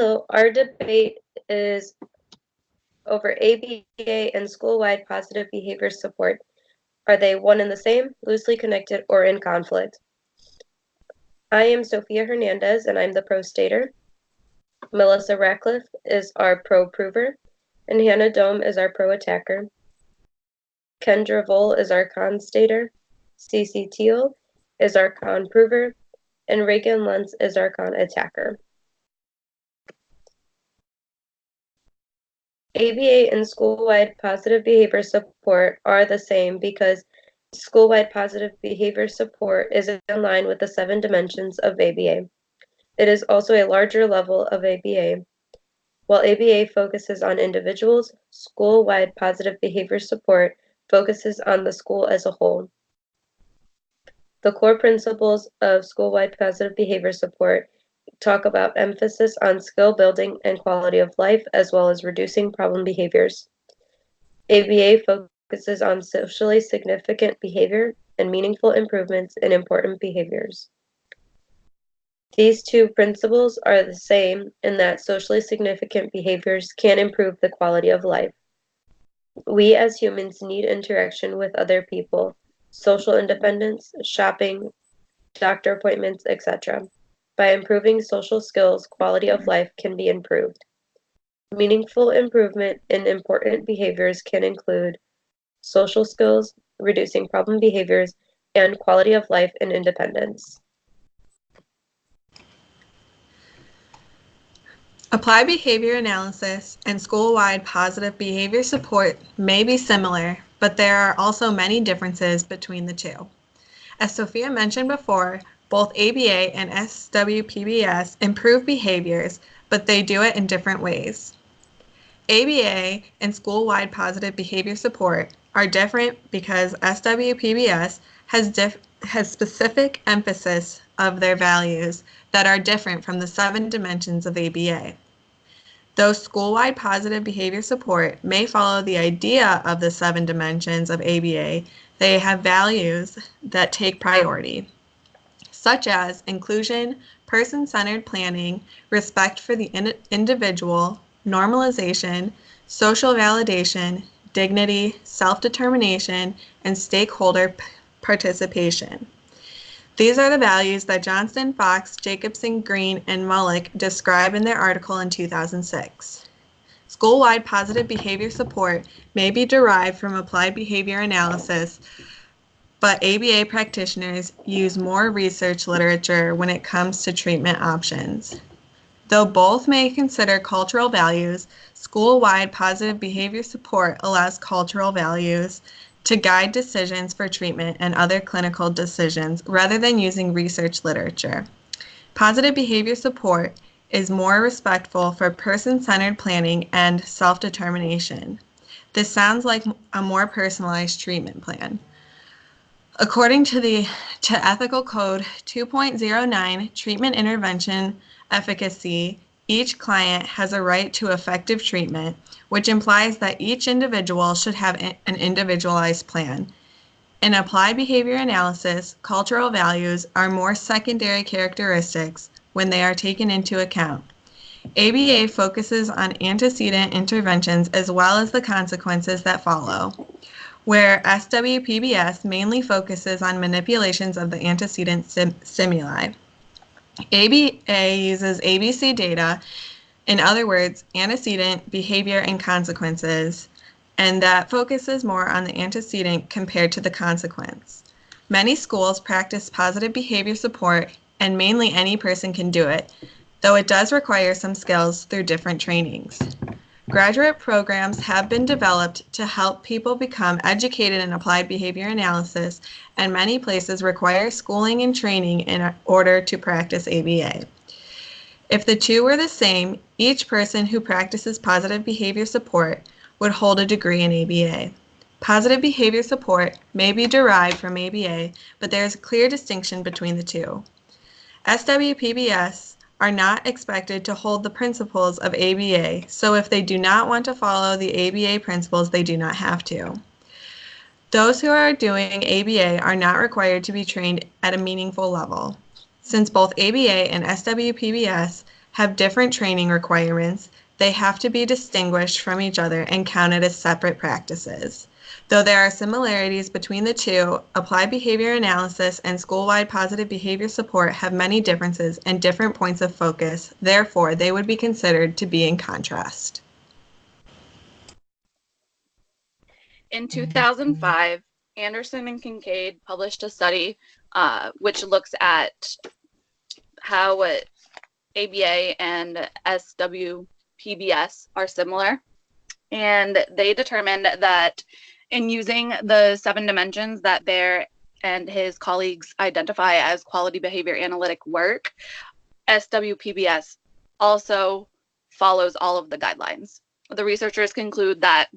Hello, our debate is over ABA and school-wide positive behavior support. Are they one and the same, loosely connected, or in conflict? I am Sophia Hernandez, and I'm the pro-stater. Melissa Ratcliffe is our pro-prover, and Hannah Dome is our pro-attacker. Kendra Vole is our con-stater. Cece Teal is our con-prover, and Reagan Lentz is our con-attacker. ABA and school-wide positive behavior support are the same because school-wide positive behavior support is in line with the 7 dimensions of ABA. It is also a larger level of ABA. While ABA focuses on individuals, school-wide positive behavior support focuses on the school as a whole. The core principles of school-wide positive behavior support talk about emphasis on skill building and quality of life, as well as reducing problem behaviors. ABA focuses on socially significant behavior and meaningful improvements in important behaviors. These 2 principles are the same in that socially significant behaviors can improve the quality of life. We as humans need interaction with other people, social independence, shopping, doctor appointments, etc. By improving social skills, quality of life can be improved. Meaningful improvement in important behaviors can include social skills, reducing problem behaviors, and quality of life and independence. Applied behavior analysis and school-wide positive behavior support may be similar, but there are also many differences between the 2. As Sophia mentioned before, both ABA and SWPBS improve behaviors, but they do it in different ways. ABA and school-wide positive behavior support are different because SWPBS has specific emphasis of their values that are different from the 7 dimensions of ABA. Though school-wide positive behavior support may follow the idea of the 7 dimensions of ABA, they have values that take priority, such as inclusion, person-centered planning, respect for the individual, normalization, social validation, dignity, self-determination, and stakeholder participation. These are the values that Johnston, Fox, Jacobson, Green, and Mullick describe in their article in 2006. School-wide positive behavior support may be derived from applied behavior analysis, but ABA practitioners use more research literature when it comes to treatment options. Though both may consider cultural values, school-wide positive behavior support allows cultural values to guide decisions for treatment and other clinical decisions rather than using research literature. Positive behavior support is more respectful for person-centered planning and self-determination. This sounds like a more personalized treatment plan. According to Ethical Code 2.09, treatment intervention efficacy, each client has a right to effective treatment, which implies that each individual should have an individualized plan. In applied behavior analysis, cultural values are more secondary characteristics when they are taken into account. ABA focuses on antecedent interventions as well as the consequences that follow, where SWPBS mainly focuses on manipulations of the antecedent stimuli. ABA uses ABC data, in other words, antecedent, behavior, and consequences, and that focuses more on the antecedent compared to the consequence. Many schools practice positive behavior support, and mainly any person can do it, though it does require some skills through different trainings. Graduate programs have been developed to help people become educated in applied behavior analysis, and many places require schooling and training in order to practice ABA. If the 2 were the same, each person who practices positive behavior support would hold a degree in ABA. Positive behavior support may be derived from ABA, but there is a clear distinction between the 2. SWPBS are not expected to hold the principles of ABA, so if they do not want to follow the ABA principles, they do not have to. Those who are doing ABA are not required to be trained at a meaningful level. Since both ABA and SWPBS have different training requirements, they have to be distinguished from each other and counted as separate practices. Though there are similarities between the two, applied behavior analysis and school-wide positive behavior support have many differences and different points of focus. Therefore, they would be considered to be in contrast. In 2005, Anderson and Kincaid published a study which looks at how ABA and SWPBS are similar. And they determined that in using the 7 dimensions that Baer and his colleagues identify as quality behavior analytic work, SWPBS also follows all of the guidelines. The researchers conclude that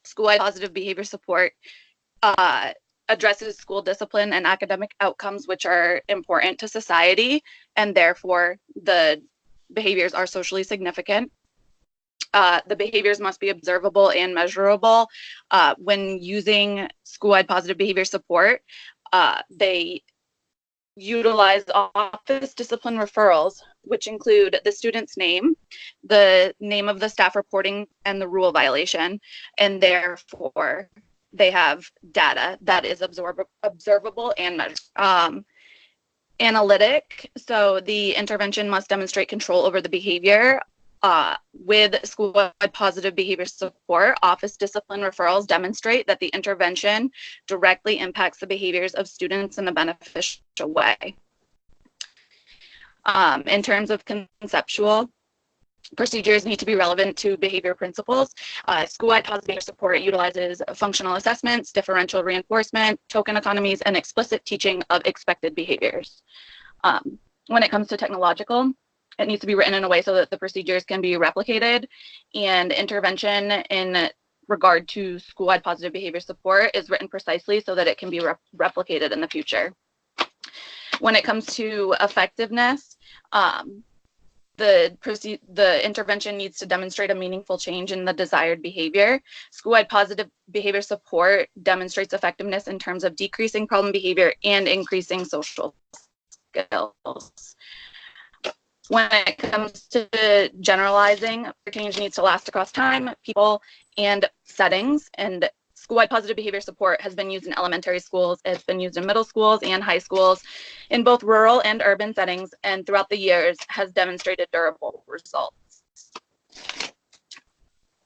school-wide positive behavior support addresses school discipline and academic outcomes which are important to society, and therefore the behaviors are socially significant. The behaviors must be observable and measurable. When using school-wide positive behavior support, they utilize office discipline referrals, which include the student's name, the name of the staff reporting, and the rule violation, and therefore they have data that is observable and measurable. Analytic, so the intervention must demonstrate control over the behavior. With school-wide positive behavior support, office discipline referrals demonstrate that the intervention directly impacts the behaviors of students in a beneficial way. In terms of conceptual, procedures need to be relevant to behavior principles. School-wide positive behavior support utilizes functional assessments, differential reinforcement, token economies, and explicit teaching of expected behaviors. When it comes to technological, it needs to be written in a way so that the procedures can be replicated, and intervention in regard to school-wide positive behavior support is written precisely so that it can be replicated in the future. When it comes to effectiveness, the intervention needs to demonstrate a meaningful change in the desired behavior. School-wide positive behavior support demonstrates effectiveness in terms of decreasing problem behavior and increasing social skills. When it comes to generalizing, change needs to last across time, people, and settings. And school-wide positive behavior support has been used in elementary schools. It's been used in middle schools and high schools in both rural and urban settings, and throughout the years has demonstrated durable results.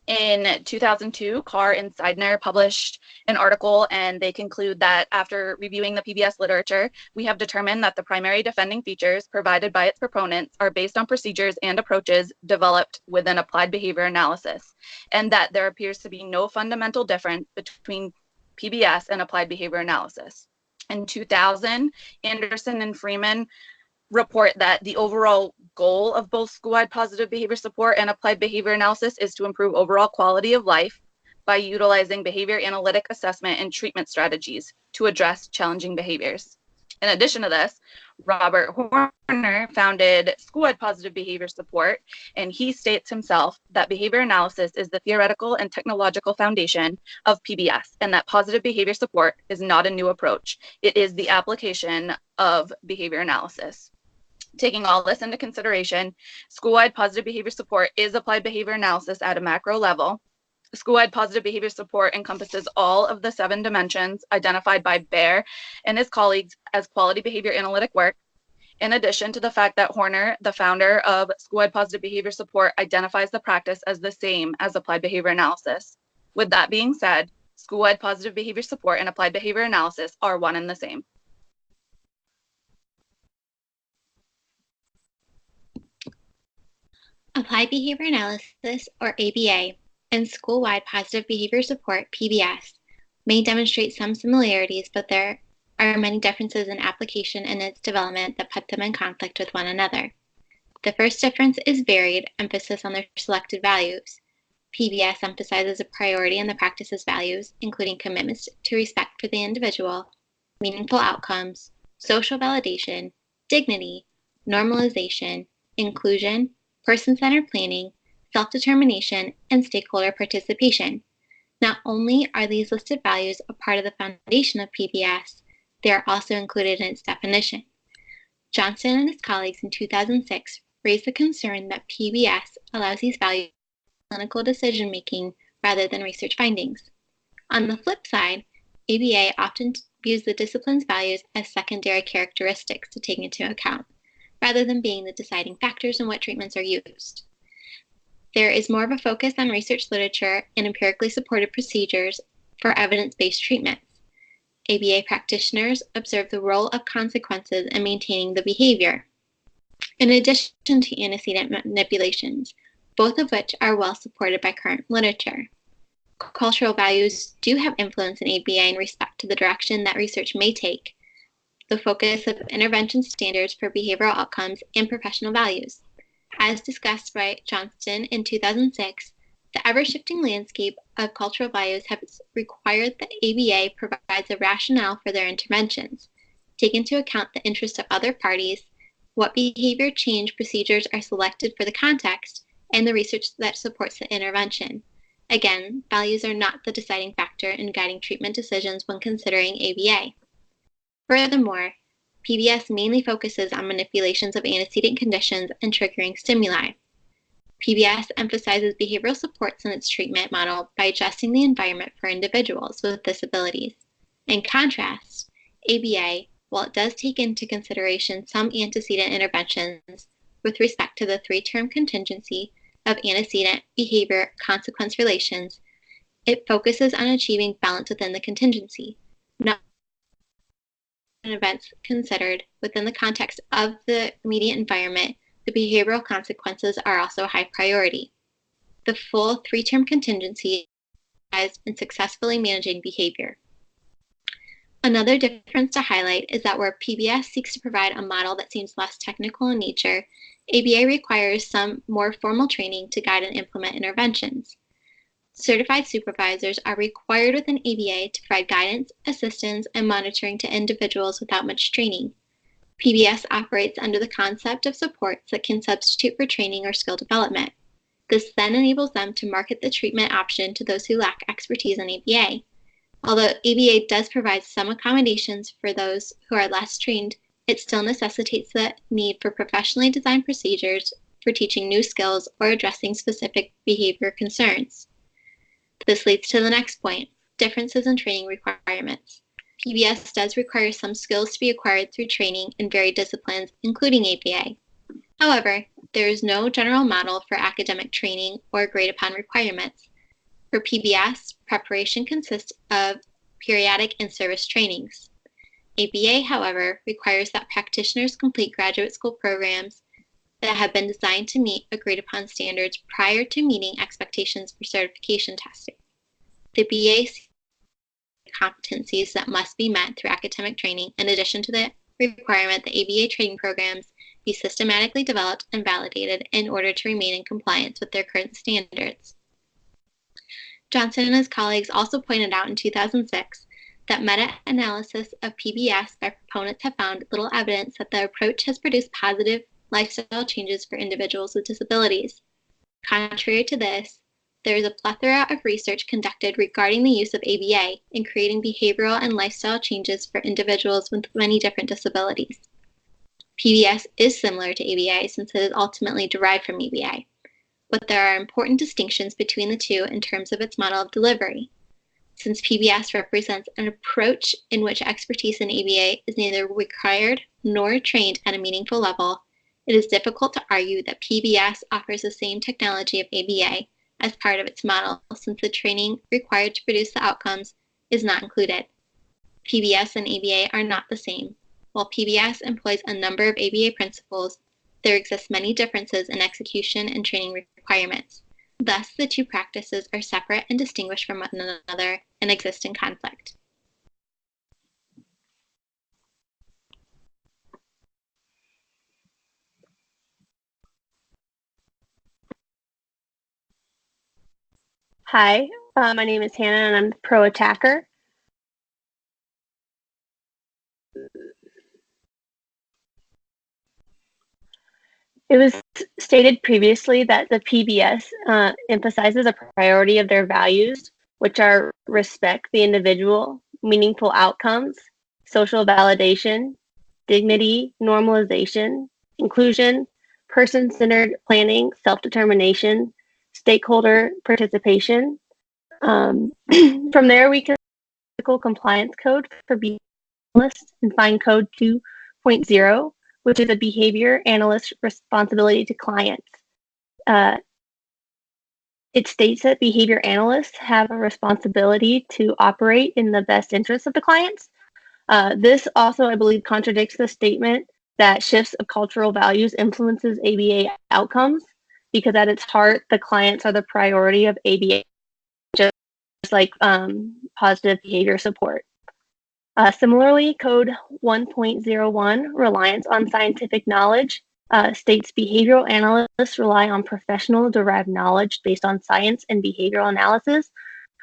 In 2002, Carr and Seidner published an article, and they conclude that after reviewing the PBS literature, we have determined that the primary defending features provided by its proponents are based on procedures and approaches developed within applied behavior analysis, and that there appears to be no fundamental difference between PBS and applied behavior analysis. In 2000, Anderson and Freeman report that the overall goal of both school-wide positive behavior support and applied behavior analysis is to improve overall quality of life by utilizing behavior analytic assessment and treatment strategies to address challenging behaviors. In addition to this, Robert Horner founded school-wide positive behavior support, and he states himself that behavior analysis is the theoretical and technological foundation of PBS, and that positive behavior support is not a new approach. It is the application of behavior analysis. Taking all this into consideration, school-wide positive behavior support is applied behavior analysis at a macro level. School-wide positive behavior support encompasses all of the 7 dimensions identified by Baer and his colleagues as quality behavior analytic work, in addition to the fact that Horner, the founder of school-wide positive behavior support, identifies the practice as the same as applied behavior analysis. With that being said, school-wide positive behavior support and applied behavior analysis are one and the same. Applied Behavior Analysis, or ABA, and School-Wide Positive Behavior Support, PBS, may demonstrate some similarities, but there are many differences in application and its development that put them in conflict with one another. The first difference is varied emphasis on their selected values. PBS emphasizes a priority in the practice's values, including commitments to respect for the individual, meaningful outcomes, social validation, dignity, normalization, inclusion, person-centered planning, self-determination, and stakeholder participation. Not only are these listed values a part of the foundation of PBS, they are also included in its definition. Johnson and his colleagues in 2006 raised the concern that PBS allows these values for clinical decision-making rather than research findings. On the flip side, ABA often views the discipline's values as secondary characteristics to take into account, rather than being the deciding factors in what treatments are used. There is more of a focus on research literature and empirically supported procedures for evidence-based treatments. ABA practitioners observe the role of consequences in maintaining the behavior, in addition to antecedent manipulations, both of which are well supported by current literature. Cultural values do have influence in ABA in respect to the direction that research may take, the focus of intervention standards for behavioral outcomes, and professional values. As discussed by Johnston in 2006, the ever-shifting landscape of cultural values has required that ABA provides a rationale for their interventions, take into account the interests of other parties, what behavior change procedures are selected for the context, and the research that supports the intervention. Again, values are not the deciding factor in guiding treatment decisions when considering ABA. Furthermore, PBS mainly focuses on manipulations of antecedent conditions and triggering stimuli. PBS emphasizes behavioral supports in its treatment model by adjusting the environment for individuals with disabilities. In contrast, ABA, while it does take into consideration some antecedent interventions with respect to the three-term contingency of antecedent behavior consequence relations, it focuses on achieving balance within the contingency, not events considered within the context of the immediate environment. The behavioral consequences are also a high priority. The full three-term contingency is in successfully managing behavior. Another difference to highlight is that where PBS seeks to provide a model that seems less technical in nature, ABA requires some more formal training to guide and implement interventions. Certified supervisors are required within ABA to provide guidance, assistance, and monitoring to individuals without much training. PBS operates under the concept of supports that can substitute for training or skill development. This then enables them to market the treatment option to those who lack expertise in ABA. Although ABA does provide some accommodations for those who are less trained, it still necessitates the need for professionally designed procedures for teaching new skills or addressing specific behavior concerns. This leads to the next point, differences in training requirements. PBS does require some skills to be acquired through training in varied disciplines, including ABA. However, there is no general model for academic training or agreed-upon requirements. For PBS, preparation consists of periodic in-service trainings. ABA, however, requires that practitioners complete graduate school programs that have been designed to meet agreed-upon standards prior to meeting expectations for certification testing. The BA competencies that must be met through academic training, in addition to the requirement that ABA training programs be systematically developed and validated in order to remain in compliance with their current standards. Johnson and his colleagues also pointed out in 2006 that meta-analysis of PBS by proponents have found little evidence that the approach has produced positive lifestyle changes for individuals with disabilities. Contrary to this, there is a plethora of research conducted regarding the use of ABA in creating behavioral and lifestyle changes for individuals with many different disabilities. PBS is similar to ABA since it is ultimately derived from ABA, but there are important distinctions between the two in terms of its model of delivery. Since PBS represents an approach in which expertise in ABA is neither required nor trained at a meaningful level, it is difficult to argue that PBS offers the same technology of ABA as part of its model, since the training required to produce the outcomes is not included. PBS and ABA are not the same. While PBS employs a number of ABA principles, there exist many differences in execution and training requirements. Thus, the two practices are separate and distinguished from one another and exist in conflict. Hi, my name is Hannah and I'm the pro attacker. It was stated previously that the PBS emphasizes a priority of their values, which are respect the individual, meaningful outcomes, social validation, dignity, normalization, inclusion, person-centered planning, self-determination, stakeholder participation. From there, we can compliance code for behavior analysts and find code 2.0, which is a behavior analyst responsibility to clients. It states that behavior analysts have a responsibility to operate in the best interest of the clients. This also, I believe, contradicts the statement that shifts of cultural values influences ABA outcomes, because at its heart, the clients are the priority of ABA, just like positive behavior support. Similarly, Code 1.01, reliance on scientific knowledge, states behavioral analysts rely on professional derived knowledge based on science and behavioral analysis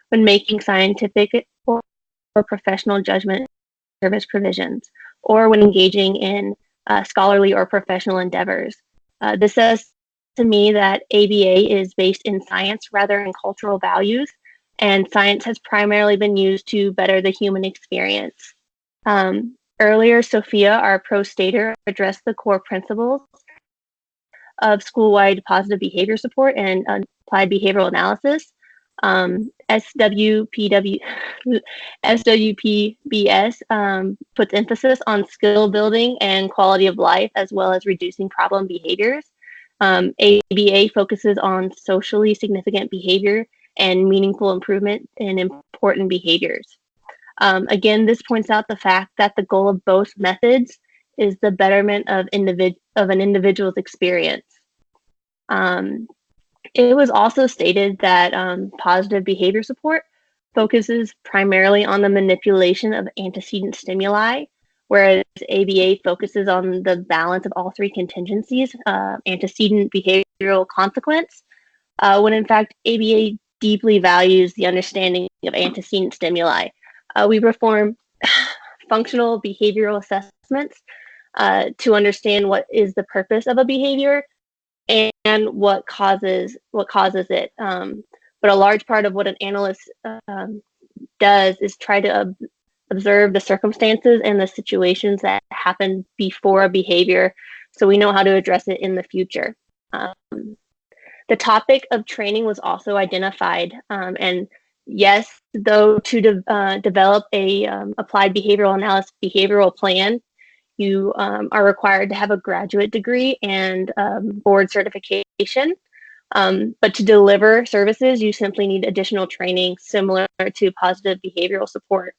when making scientific or professional judgment service provisions, or when engaging in scholarly or professional endeavors. This says to me that ABA is based in science rather than cultural values, and science has primarily been used to better the human experience. Earlier, Sophia, our pro-stater, addressed the core principles of school-wide positive behavior support and applied behavioral analysis. SWPBS puts emphasis on skill building and quality of life, as well as reducing problem behaviors. ABA focuses on socially significant behavior and meaningful improvement in important behaviors. Again, this points out the fact that the goal of both methods is the betterment of an individual's experience. It was also stated that positive behavior support focuses primarily on the manipulation of antecedent stimuli, whereas ABA focuses on the balance of all three contingencies, antecedent behavioral consequence, when in fact ABA deeply values the understanding of antecedent stimuli. We perform functional behavioral assessments to understand what is the purpose of a behavior and what causes it. But a large part of what an analyst does is try to observe the circumstances and the situations that happen before a behavior, so we know how to address it in the future. The topic of training was also identified, and yes, though, to develop a applied behavioral analysis behavioral plan, you are required to have a graduate degree and board certification. But to deliver services, you simply need additional training similar to positive behavioral support.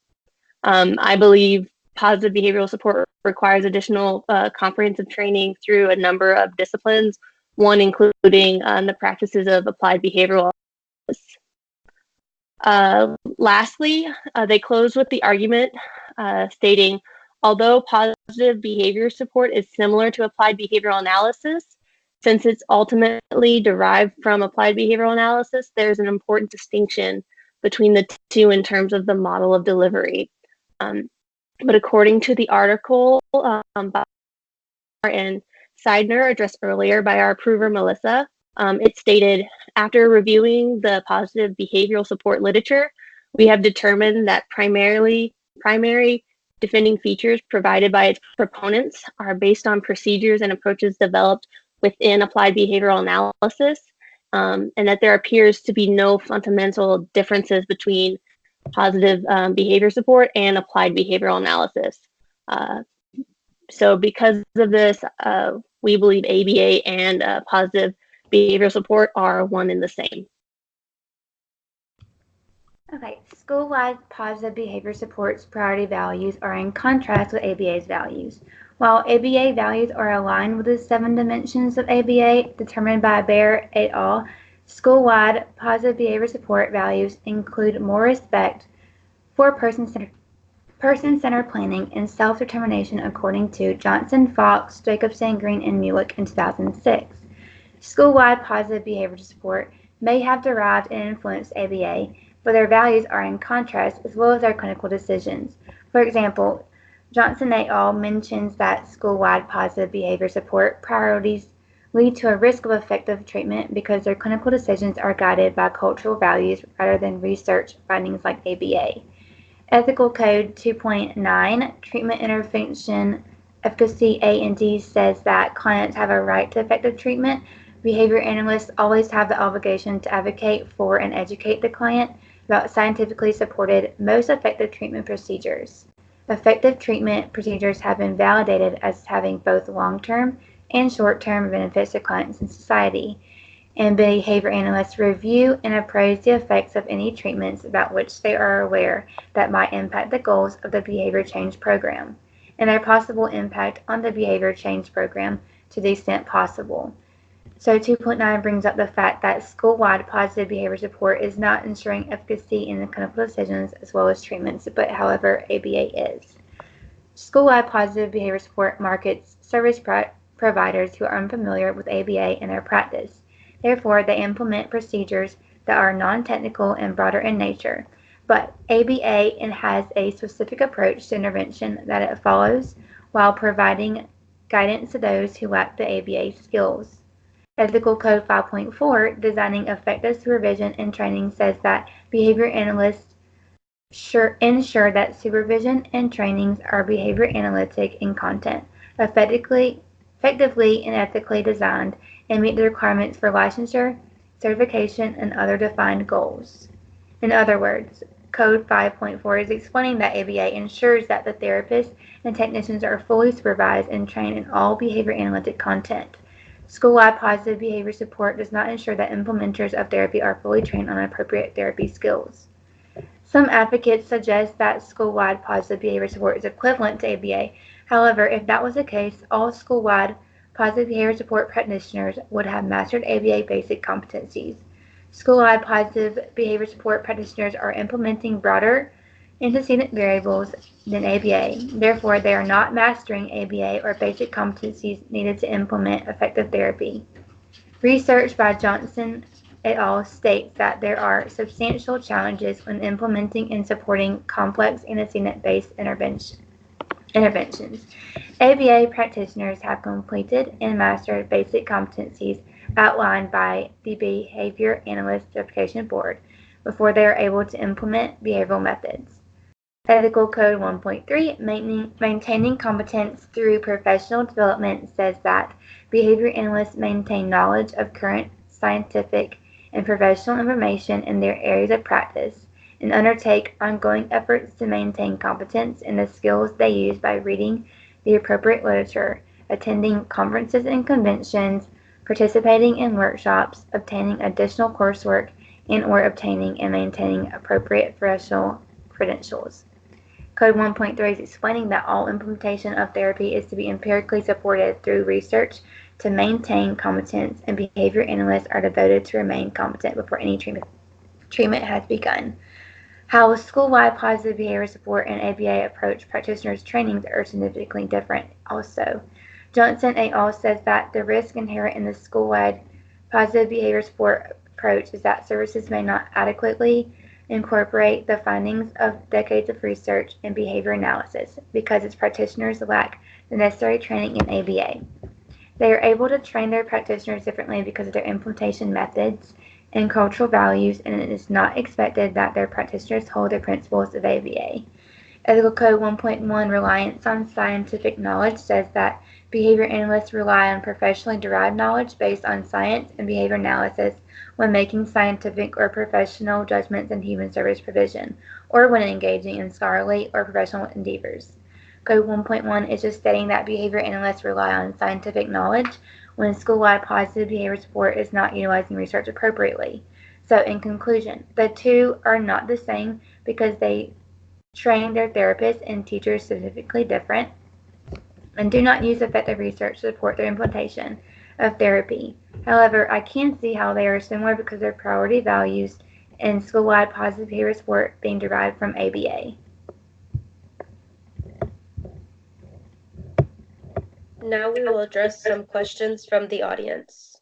I believe positive behavioral support requires additional comprehensive training through a number of disciplines, one including the practices of applied behavioral analysis. Lastly, they close with the argument stating, although positive behavior support is similar to applied behavioral analysis, since it's ultimately derived from applied behavioral analysis, there's an important distinction between the two in terms of the model of delivery. But according to the article by and Seidner addressed earlier by our approver, Melissa, it stated, after reviewing the positive behavioral support literature, we have determined that primary defending features provided by its proponents are based on procedures and approaches developed within applied behavioral analysis, and that there appears to be no fundamental differences between positive behavior support and applied behavioral analysis. So because of this, we believe ABA and positive behavioral support are one and the same. Okay, school-wide positive behavior support's priority values are in contrast with ABA's values. While ABA values are aligned with the 7 dimensions of ABA determined by Bear et al., school-wide positive behavior support values include more respect for person-centered planning and self-determination, according to Johnson, Fox, Jacobson, Green, and Muelich in 2006. School-wide positive behavior support may have derived and influenced ABA, but their values are in contrast as well as their clinical decisions. For example, Johnson et al. Mentions that school-wide positive behavior support priorities lead to a risk of effective treatment because their clinical decisions are guided by cultural values rather than research findings like ABA. Ethical Code 2.9, Treatment Intervention Efficacy A and D says that clients have a right to effective treatment. Behavior analysts always have the obligation to advocate for and educate the client about scientifically supported, most effective treatment procedures. Effective treatment procedures have been validated as having both long-term and short-term benefits to clients and society, and behavior analysts review and appraise the effects of any treatments about which they are aware that might impact the goals of the behavior change program, and their possible impact on the behavior change program to the extent possible. So 2.9 brings up the fact that school-wide positive behavior support is not ensuring efficacy in the clinical decisions as well as treatments, but however, ABA is. School-wide positive behavior support markets service providers who are unfamiliar with ABA in their practice. Therefore, they implement procedures that are non-technical and broader in nature. But ABA has a specific approach to intervention that it follows while providing guidance to those who lack the ABA skills. Ethical Code 5.4, Designing Effective Supervision and Training, says that behavior analysts ensure that supervision and trainings are behavior analytic in content, effectively and ethically designed, and meet the requirements for licensure, certification, and other defined goals. In other words, Code 5.4 is explaining that ABA ensures that the therapists and technicians are fully supervised and trained in all behavior analytic content. School-wide positive behavior support does not ensure that implementers of therapy are fully trained on appropriate therapy skills. Some advocates suggest that school-wide positive behavior support is equivalent to ABA. However, if that was the case, all school-wide positive behavior support practitioners would have mastered ABA basic competencies. School-wide positive behavior support practitioners are implementing broader antecedent variables than ABA. Therefore, they are not mastering ABA or basic competencies needed to implement effective therapy. Research by Johnson et al. States that there are substantial challenges when implementing and supporting complex antecedent-based interventions. ABA practitioners have completed and mastered basic competencies outlined by the Behavior Analyst Certification Board before they are able to implement behavioral methods. Ethical Code 1.3, Maintaining Competence Through Professional Development, says that behavior analysts maintain knowledge of current scientific and professional information in their areas of practice and undertake ongoing efforts to maintain competence in the skills they use by reading the appropriate literature, attending conferences and conventions, participating in workshops, obtaining additional coursework, and/or obtaining and maintaining appropriate professional credentials. Code 1.3 is explaining that all implementation of therapy is to be empirically supported through research to maintain competence, and behavior analysts are devoted to remain competent before any treatment has begun. How school-wide positive behavior support and ABA approach practitioners' trainings are significantly different also. Johnson et al. Says that the risk inherent in the school-wide positive behavior support approach is that services may not adequately incorporate the findings of decades of research and behavior analysis because its practitioners lack the necessary training in ABA. They are able to train their practitioners differently because of their implementation methods and cultural values, and it is not expected that their practitioners hold the principles of ABA. Ethical Code 1.1, Reliance on Scientific Knowledge, says that behavior analysts rely on professionally derived knowledge based on science and behavior analysis when making scientific or professional judgments in human service provision, or when engaging in scholarly or professional endeavors. Code 1.1 is just stating that behavior analysts rely on scientific knowledge when school-wide positive behavior support is not utilizing research appropriately. So in conclusion, the two are not the same because they train their therapists and teachers specifically different and do not use effective research to support their implementation of therapy. However, I can see how they are similar because their priority values in school-wide positive behavior support being derived from ABA. Now we will address some questions from the audience.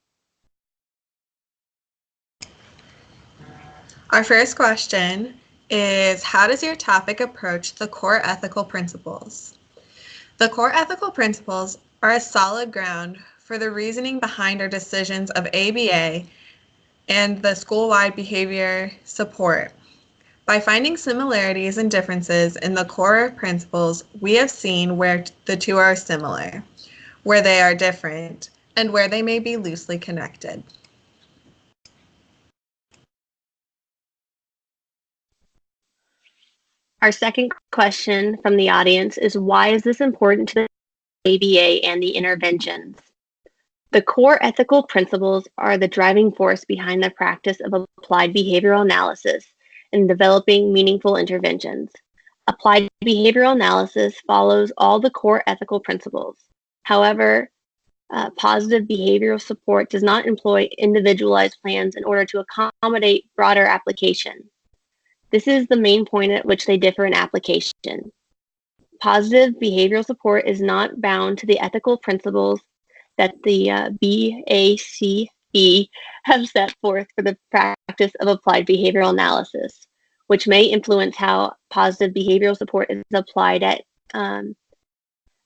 Our first question is, how does your topic approach the core ethical principles? The core ethical principles are a solid ground for the reasoning behind our decisions of ABA and the school-wide behavior support. By finding similarities and differences in the core principles, we have seen where the two are similar, where they are different, and where they may be loosely connected. Our second question from the audience is, why is this important to the ABA and the interventions? The core ethical principles are the driving force behind the practice of applied behavioral analysis in developing meaningful interventions. Applied behavioral analysis follows all the core ethical principles. However, positive behavioral support does not employ individualized plans in order to accommodate broader application. This is the main point at which they differ in application. Positive behavioral support is not bound to the ethical principles that the BACE have set forth for the practice of applied behavioral analysis, which may influence how positive behavioral support is applied at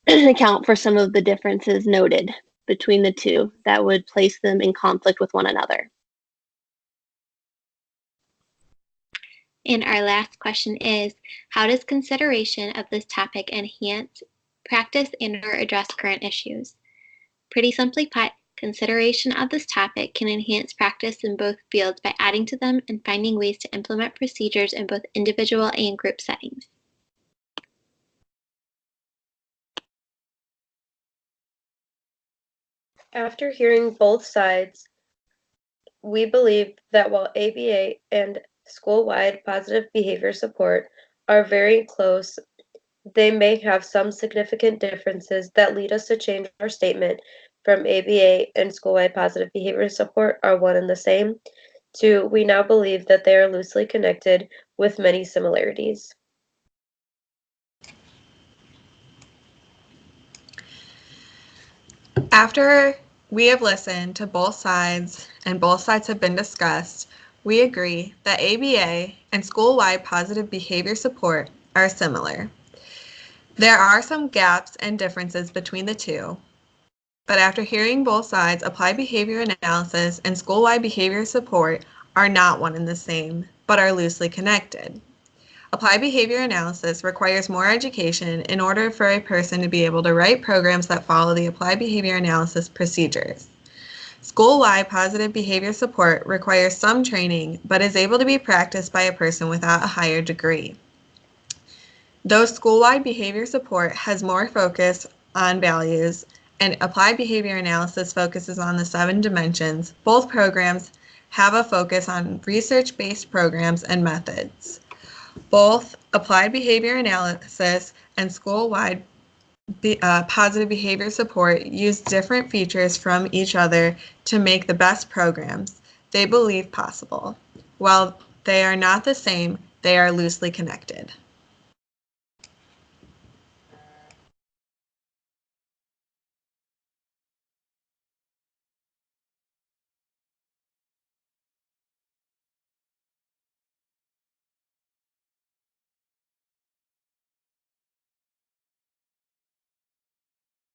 account for some of the differences noted between the two that would place them in conflict with one another. And our last question is, how does consideration of this topic enhance practice and/or address current issues? Pretty simply put, consideration of this topic can enhance practice in both fields by adding to them and finding ways to implement procedures in both individual and group settings. After hearing both sides, we believe that while ABA and school-wide positive behavior support are very close, they may have some significant differences that lead us to change our statement from ABA and school-wide positive behavior support are one and the same to we now believe that they are loosely connected with many similarities. After we have listened to both sides and both sides have been discussed, we agree that ABA and school-wide positive behavior support are similar. There are some gaps and differences between the two, but after hearing both sides, applied behavior analysis and school-wide behavior support are not one and the same, but are loosely connected. Applied behavior analysis requires more education in order for a person to be able to write programs that follow the applied behavior analysis procedures. School-wide positive behavior support requires some training, but is able to be practiced by a person without a higher degree. Though school-wide behavior support has more focus on values and applied behavior analysis focuses on the 7 dimensions, both programs have a focus on research-based programs and methods. Both applied behavior analysis and school-wide positive behavior support use different features from each other to make the best programs they believe possible. While they are not the same, they are loosely connected.